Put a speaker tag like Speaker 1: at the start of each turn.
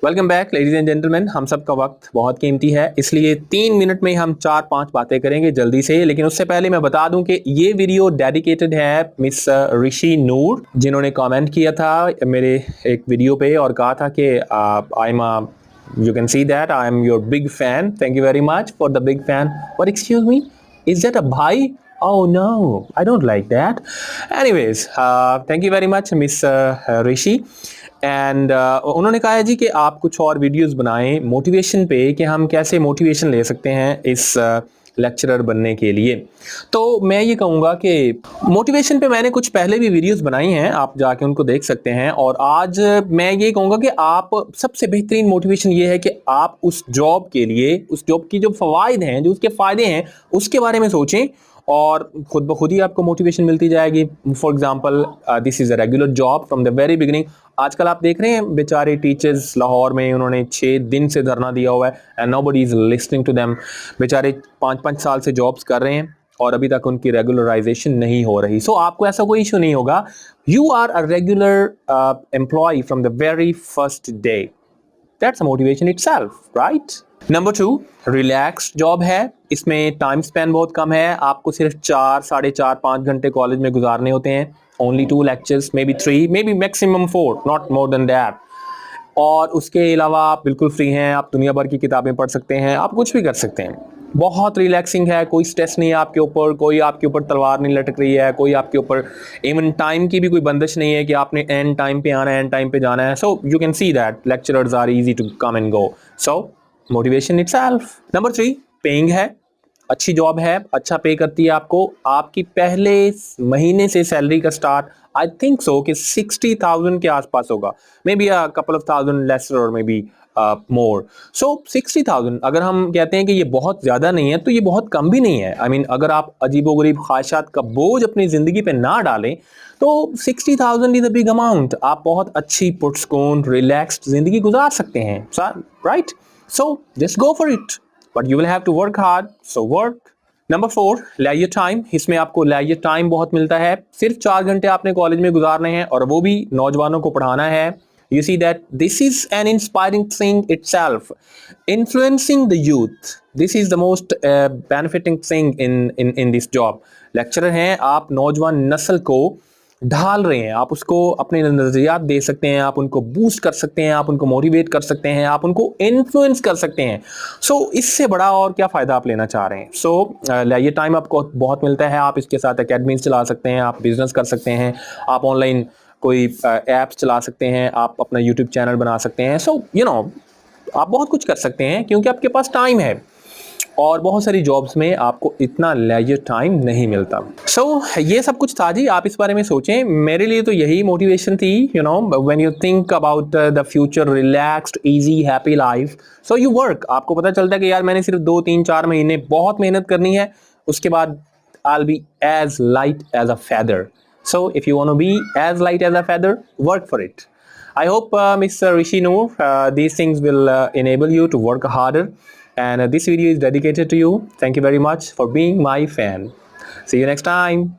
Speaker 1: Welcome back ladies and gentleman. हम सब का वक्त बहुत कीमती है, इसलिए 3 मिनट में हम 4-5 बातें करेंगे जल्दी से। लेकिन उससे पहले मैं बता दूं कि ये वीडियो डेडिकेटेड है मिस ऋषि नूर, जिन्होंने कमेंट किया था मेरे एक वीडियो पे और कहा था कि I am you can see that I am your big fan. Thank you very much for the big fan. But excuse me, is that a bhai? Oh no, I don't like that. Anyways, thank you very much Miss Rishi. And उन्होंने कहा है जी कि आप कुछ और videos बनाएं motivation पे, कि हम कैसे मोटिवेशन ले सकते हैं इस लेक्चरर बनने के लिए। तो मैं ये कहूँगा कि मोटिवेशन पे मैंने कुछ पहले भी वीडियोस बनाई हैं, आप जाके उनको देख सकते हैं। और आज मैं ये कहूँगा कि आप सबसे बेहतरीन मोटिवेशन ये है कि आप उस जॉब के लिए, उस जॉब की जो फवायद हैं, जो उसके फ़ायदे हैं, उसके बारे में सोचें और खुद ब खुद ही आपको मोटिवेशन मिलती जाएगी। For example, this is a regular job from the very beginning. आजकल आप देख रहे हैं बेचारे टीचर्स लाहौर में, उन्होंने 6 दिन से धरना दिया हुआ है and nobody is listening to them. बेचारे 5-5 साल से जॉब्स कर रहे हैं और अभी तक उनकी रेगुलराइजेशन नहीं हो रही। सो आपको ऐसा कोई इशू नहीं होगा। You are a regular employ from the very first day. That's a motivation itself, right? Number 2, relaxed job है। इसमें टाइम स्पेन बहुत कम है। आपको सिर्फ 4, 4.5, 5 घंटे कॉलेज में गुजारने होते हैं। Only 2 lectures, may be 3, may be maximum 4, not more than that. और उसके अलावा आप बिल्कुल फ्री हैं, आप दुनिया भर की किताबें पढ़ सकते हैं, आप कुछ भी कर सकते हैं। बहुत रिलैक्सिंग है, कोई स्ट्रेस नहीं है आपके ऊपर, कोई आपके ऊपर तलवार नहीं लटक रही है, कोई आपके ऊपर इवन टाइम की भी कोई बंदिश नहीं है कि आपने एंड टाइम पे आना है, एंड टाइम पे जाना है। So you can see that lecturers are easy to come and go. So motivation itself. Number 3, paying है, अच्छी जॉब है, अच्छा पे करती है आपको। आपकी पहले महीने से सैलरी का स्टार्ट आई थिंक सो कि 60,000 के आसपास होगा, may be a couple of thousand lesser और मे बी मोर। सो 60,000 अगर हम कहते हैं कि ये बहुत ज़्यादा नहीं है, तो ये बहुत कम भी नहीं है। आई मीन अगर आप अजीबोगरीब ख्वाहिशात का बोझ अपनी ज़िंदगी पे ना डालें तो 60,000 इज़ अ बिग अमाउंट। आप बहुत अच्छी पुरस्कून रिलैक्स्ड ज़िंदगी गुजार सकते हैं, right? So just go for it, but you will have to work hard, so work. Number 4, leisure time. इसमें आपको लेजर टाइम बहुत मिलता है। सिर्फ 4 घंटे आपने कॉलेज में गुजारने हैं और वो भी नौजवानों को पढ़ाना है। You see that this is an inspiring thing itself, influencing the youth. This is the most benefiting thing in this job. Lecturer हैं, आप नौजवान नस्ल को ढाल रहे हैं, आप उसको अपने नज़रियात दे सकते हैं, आप उनको बूस्ट कर सकते हैं, आप उनको मोटिवेट कर सकते हैं, आप उनको इन्फ्लुएंस कर सकते हैं। सो इससे बड़ा और क्या फ़ायदा आप लेना चाह रहे हैं? सो ये टाइम आपको बहुत मिलता है। आप इसके साथ अकेडमीज चला सकते हैं, आप बिजनेस कर सकते हैं, आप ऑनलाइन कोई ऐप्स चला सकते हैं, आप अपना यूट्यूब चैनल बना सकते हैं। सो यू नो आप बहुत कुछ कर सकते हैं क्योंकि आपके पास टाइम है। और बहुत सारी जॉब्स में आपको इतना लेजर टाइम नहीं मिलता। सो ये सब कुछ था जी, आप इस बारे में सोचें। मेरे लिए तो यही मोटिवेशन थी, you know, when you think about the future relaxed easy happy life, so you work. आपको पता चलता है कि यार मैंने सिर्फ 2-3-4 महीने बहुत मेहनत करनी है, उसके बाद I'll be as light as a feather. So if you want to be as light as a feather, work for it. I hope Mr. Rishi Noor, these things will enable you to work harder. And this video is dedicated to you. Thank you very much for being my fan. See you next time.